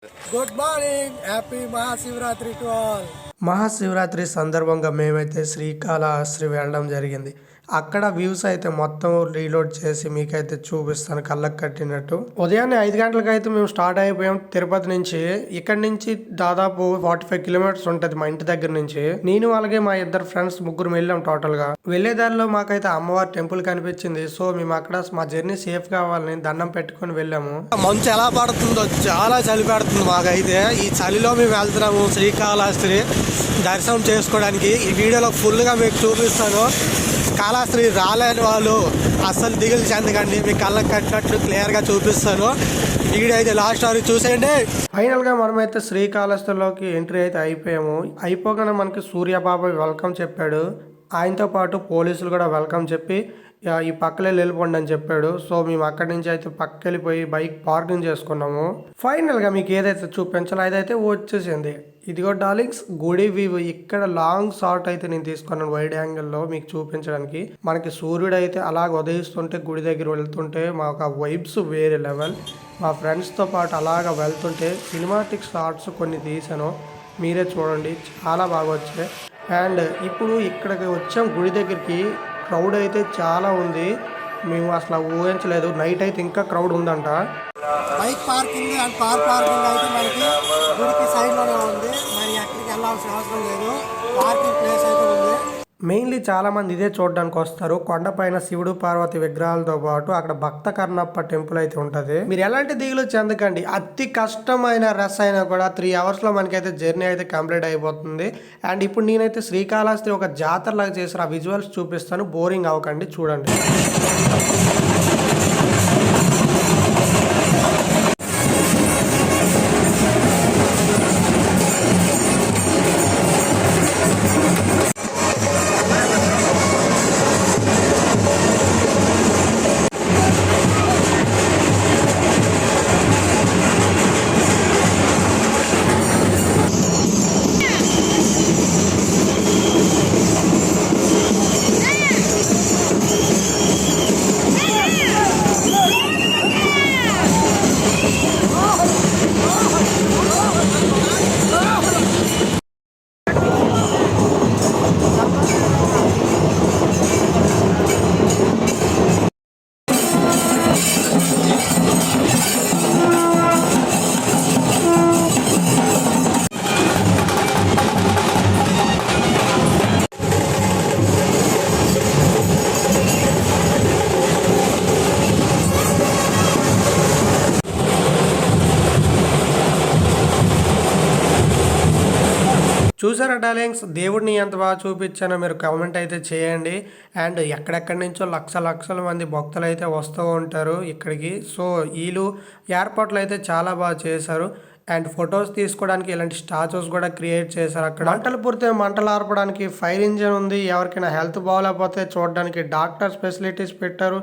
Good morning, happy Mahashivratri to all. Mahashivratri సందర్భంగా మేమైతే శ్రీకాళహస్తి వెళ్ళడం జరిగింది. అక్కడ వ్యూస్ అయితే మొత్తం రీలోడ్ చేసి మీకైతే చూపిస్తాను కళ్ళకు కట్టినట్టు. ఉదయాన్నే 5 గంటలకు అయితే మేము స్టార్ట్ అయిపోయాం తిరుపతి నుంచి. ఇక్కడ నుంచి దాదాపు 45 కిలోమీటర్స్ ఉంటుంది మా ఇంటి దగ్గర నుంచి. నేను అలాగే మా ఇద్దరు ఫ్రెండ్స్ ముగ్గురు వెళ్ళాం టోటల్ గా. వెళ్లే దారిలో మాకైతే అమ్మవారి టెంపుల్ కనిపించింది. సో మేము అక్కడ మా జర్నీ సేఫ్ కావాలని దండం పెట్టుకుని వెళ్ళాము. మంచు ఎలా పడుతుందో, చాలా చలి పెడుతుంది మాకైతే. ఈ చలిలో మేము వెళ్తున్నాము శ్రీకాళహస్తి దర్శనం చేసుకోవడానికి. ఈ వీడియోలో ఫుల్గా మీకు చూపిస్తాను. కాళహస్తి రాలేని వాళ్ళు అస్సలు దిగులు చెందకండి, మీ కళ్ళకు కట్టినట్లు క్లియర్గా చూపిస్తాను. వీడియో అయితే లాస్ట్ వరకు చూసేయండి. ఫైనల్గా మనమైతే శ్రీకాళహస్తిలోకి ఎంట్రీ అయితే అయిపోయాము. అయిపోగానే మనకి సూర్యబాబు వెల్కమ్ చెప్పాడు. ఆయనతో పాటు పోలీసులు కూడా వెల్కమ్ చెప్పి ఈ పక్కలే వెళ్ళిపోండి అని చెప్పాడు. సో మేము అక్కడి నుంచి అయితే పక్కకి వెళ్ళిపోయి బైక్ పార్కింగ్ చేసుకున్నాము. ఫైనల్గా మీకు ఏదైతే చూపించాలో అదైతే వచ్చేసింది. ఇదిగో డార్లింగ్స్ గుడి వ్యూ. ఇక్కడ లాంగ్ షాట్ అయితే నేను తీసుకున్నాను వైడ్ యాంగిల్లో మీకు చూపించడానికి. మనకి సూర్యుడు అయితే అలాగ ఉదయిస్తుంటే గుడి దగ్గర వెళ్తుంటే మాకు ఆ వైబ్స్ వేరే లెవెల్. మా ఫ్రెండ్స్తో పాటు అలాగ వెళ్తుంటే సినిమాటిక్ షాట్స్ కొన్ని తీసాను, మీరే చూడండి, చాలా బాగా వచ్చాయి. అండ్ ఇప్పుడు ఇక్కడికి వచ్చాం గుడి దగ్గరికి. క్రౌడ్ అయితే చాలా ఉంది, మేము అసలు ఊహించలేదు. నైట్ అయితే ఇంకా క్రౌడ్ ఉందంట. Bike parking and car parking అయితే మనకి గుడికి సైడ్లోనే ఉంది. మరి ఎక్కడికి వెళ్ళాల్సిన అవసరం లేదు, పార్కింగ్ ప్లేస్ అయితే ఉంది. మెయిన్లీ చాలా మంది ఇదే చూడడానికి వస్తారు. కొండపైన శివుడు పార్వతి విగ్రహాలతో పాటు అక్కడ భక్త కర్ణప్ప టెంపుల్ అయితే ఉంటది. మీరు ఎలాంటి దిగులు చెందకండి. అతి కష్టమైన రస్ అయినా కూడా 3 hours లో మనకైతే జర్నీ అయితే కంప్లీట్ అయిపోతుంది. అండ్ ఇప్పుడు నేనైతే శ్రీకాళహస్తి ఒక జాతర లాగా చేసిన ఆ విజువల్స్ చూపిస్తాను, బోరింగ్ అవ్వకండి, చూడండి. చూసారా డార్లింగ్స్, దేవుడిని ఎంత బాగా చూపించానో మీరు కామెంట్ అయితే చేయండి. అండ్ ఎక్కడెక్కడి నుంచో లక్షల మంది భక్తులు అయితే వస్తూ ఉంటారు ఇక్కడికి. సో వీళ్ళు ఏర్పాట్లు అయితే చాలా బాగా చేశారు. అండ్ ఫొటోస్ తీసుకోవడానికి ఇలాంటి స్టాచ్యూస్ కూడా క్రియేట్ చేశారు. అక్కడ మంటలు పుడితే మంటలు ఆర్పడానికి ఫైర్ ఇంజిన్ ఉంది. ఎవరికైనా హెల్త్ బాగోలేకపోతే చూడడానికి డాక్టర్ ఫెసిలిటీస్ పెట్టారు.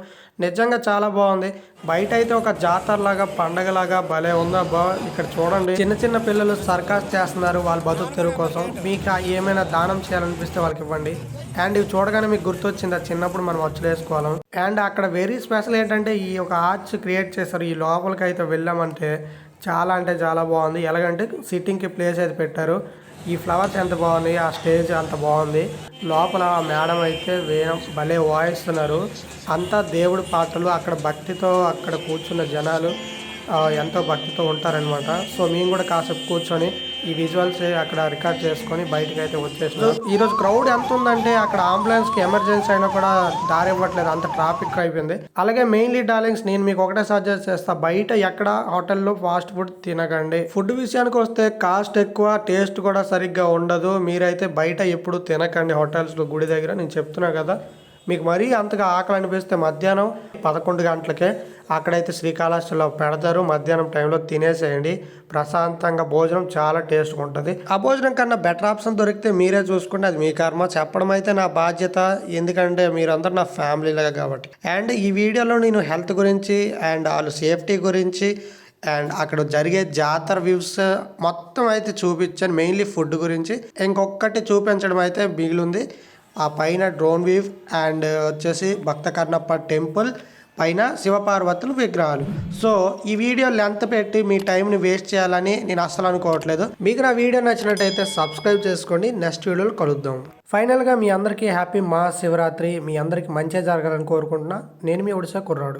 నిజంగా చాలా బాగుంది. బయట అయితే ఒక జాతర లాగా పండగలాగా భలే ఉందబ్బా. ఇక్కడ చూడండి, చిన్న పిల్లలు సర్కస్ చేస్తున్నారు వాళ్ళ బతుకు తెరువు కోసం. మీకు ఏమైనా దానం చేయాలనిపిస్తే వాళ్ళకి ఇవ్వండి. అండ్ ఇవి చూడగానే మీకు గుర్తొచ్చింది చిన్నప్పుడు మనం వచ్చేసుకోవాలి. అండ్ అక్కడ వెరీ స్పెషల్ ఏంటంటే ఈ ఒక ఆర్చ్ క్రియేట్ చేశారు. ఈ లోపలికి అయితే వెళ్ళామంటే చాలా అంటే చాలా బాగుంది. ఎలాగంటే సిట్టింగ్కి ప్లేస్ అయితే పెట్టారు. ఈ ఫ్లవర్స్ ఎంత బాగుంది, ఆ స్టేజ్ అంత బాగుంది. లోపల మేడం అయితే భలే వాయిస్తున్నారు. అంతా దేవుడి పాటలు. అక్కడ భక్తితో అక్కడ కూర్చున్న జనాలు ఎంతో భక్తితో ఉంటారనమాట. సో మేము కూడా కాసేపు కూర్చొని ఈ విజువల్స్ అక్కడ రికార్డ్ చేసుకొని బయటకు అయితే వచ్చేసాం. ఈరోజు క్రౌడ్ ఎంత ఉందంటే అక్కడ అంబులెన్స్కి ఎమర్జెన్సీ అయినా కూడా దారి ఇవ్వట్లేదు, అంత ట్రాఫిక్ అయిపోయింది. అలాగే మెయిన్లీ డార్లింగ్స్ నేను మీకు ఒకటే సజెస్ట్ చేస్తా, బయట ఎక్కడ హోటల్లో ఫాస్ట్ ఫుడ్ తినకండి. ఫుడ్ విషయానికి వస్తే కాస్ట్ ఎక్కువ, టేస్ట్ కూడా సరిగ్గా ఉండదు. మీరైతే బయట ఎప్పుడు తినకండి హోటల్స్లో గుడి దగ్గర. నేను చెప్తున్నా కదా, మీకు మరీ అంతగా ఆకలి అనిపిస్తే మధ్యాహ్నం 11 గంటలకే అక్కడైతే శ్రీకాళహస్తిలో పెడతారు. మధ్యాహ్నం టైంలో తినేసేయండి, ప్రశాంతంగా భోజనం చాలా టేస్ట్గా ఉంటుంది. ఆ భోజనం కన్నా బెటర్ ఆప్షన్ దొరికితే మీరే చూసుకుంటే అది మీ కర్మ. చెప్పడం అయితే నా బాధ్యత, ఎందుకంటే మీరందరూ నా ఫ్యామిలీలాగా కాబట్టి. అండ్ ఈ వీడియోలో నేను హెల్త్ గురించి అండ్ వాళ్ళు సేఫ్టీ గురించి అండ్ అక్కడ జరిగే జాతర వ్యూస్ మొత్తం అయితే చూపించాను. మెయిన్లీ ఫుడ్ గురించి ఇంకొకటి చూపించడం అయితే మిగిలింది. ఆ పైన డ్రోన్ వ్యూ అండ్ వచ్చేసి భక్త కర్ణప్ప టెంపుల్ పైన శివపార్వతులు విగ్రహాలు. సో ఈ వీడియో లెంత్ పెట్టి మీ టైంని వేస్ట్ చేయాలని నేను అస్సలు అనుకోవట్లేదు. మీకు నా వీడియో నచ్చినట్టయితే సబ్స్క్రైబ్ చేసుకోండి. నెక్స్ట్ వీడియోలో కలుద్దాం. ఫైనల్గా మీ అందరికీ హ్యాపీ మహాశివరాత్రి. మీ అందరికీ మంచిగా జరగాలని కోరుకుంటున్నా. నేను మీ ఒడిశా కుర్రాడు.